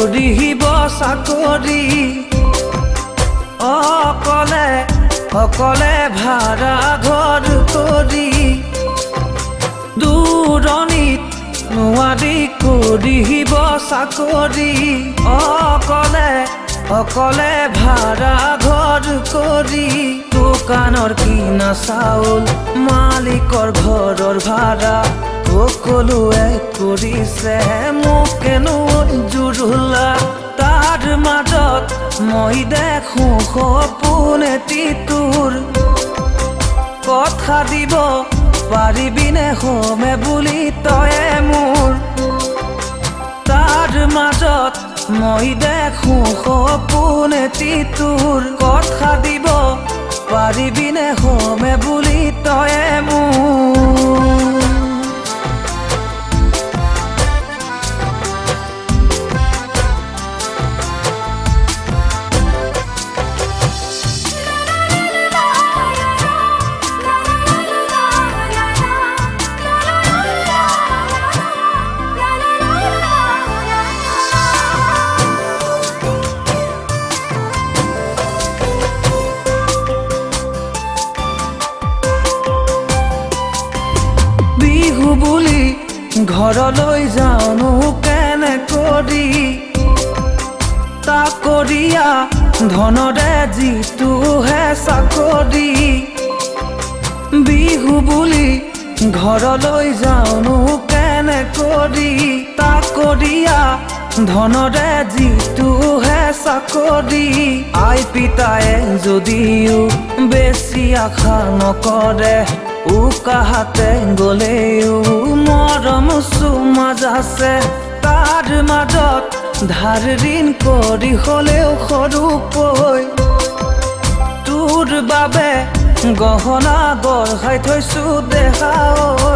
কৰিব চাকৰি অকলে অকলে ভাড়া ঘৰ কৰি দূৰণিত নোৱাৰি কৰিব চাকৰি অকলে অকলে ভাড়া ঘৰ কৰি দোকানৰ কিনা চাউল মালিকৰ ঘৰৰ ভাড়া সকলোৱে কৰিছে মোকেনো জুৰুলা তাৰ মাজত মই দেখো সপোন এটি তোৰ কথা দিব পাৰিবিনে হমে বুলি তয়ে মোৰ তাৰ মাজত মই দেখো সপোন এটি তোৰ কথা দিব পাৰিবিনে হমে বুলি তয়ে মোৰ বিহু বুলি ঘৰলৈ যাওঁনো কেনে কৰি তাকৰীয়া ধনৰে যিটোহে চাকৰি বিহু বুলি ঘৰলৈ যাওঁনো কেনে কৰি তাকৰীয়া ধনৰে যিটোহে চাকৰি আই পিতায়ে যদিও বেছি আশা নকৰে উকাহাতে গলেও মৰম চুমাজ আছে তাৰ মাজত ধাৰ ঋণ কৰি হলেও সৰুকৈ তোৰ বাবে গহনা গঢ়াই থৈছো দেখা ঐ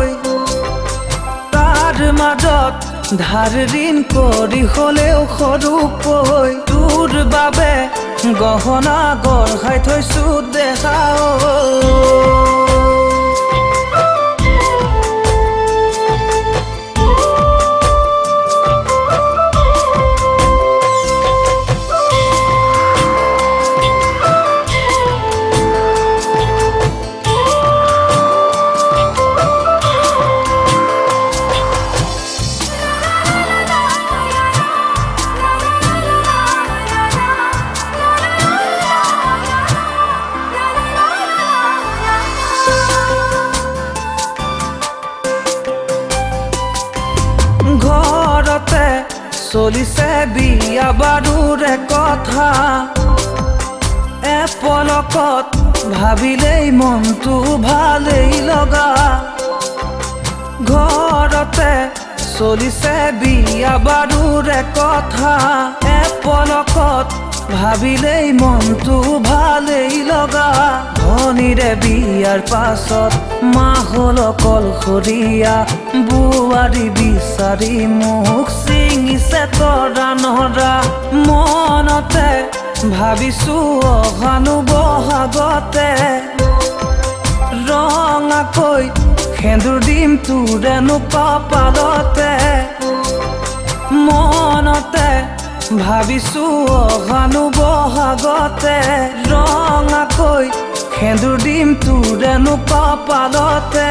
তাৰ মাজত ধাৰ ঋণ কৰি হলেও সৰুকৈ তোৰ বাবে গহনা গঢ়াই থৈছো দেখা ঘৰতে চলিছে বিয়া বাৰুৰে কথা এপলকত ভাবিলেই মনটো ভালেই লগা ঘৰতে চলিছে বিয়া বাৰুৰে কথা এপলকত ভাবিলেই মনটো ভালেই লগা ধনীৰে বিয়াৰ পাছত মাহল কলসৰীয়া বোৱাৰী বিচাৰি মোক ছিঙিছে তৰা নৰা মনতে ভাবিছো অহানো বহাগতে ৰঙাকৈ সেন্দুৰ দিম তোৰেনো কপালতে মনতে ভাবিছো অহানো বহাগতে ৰঙাকৈ সেন্দুৰ দিম তোৰেনো কপালতে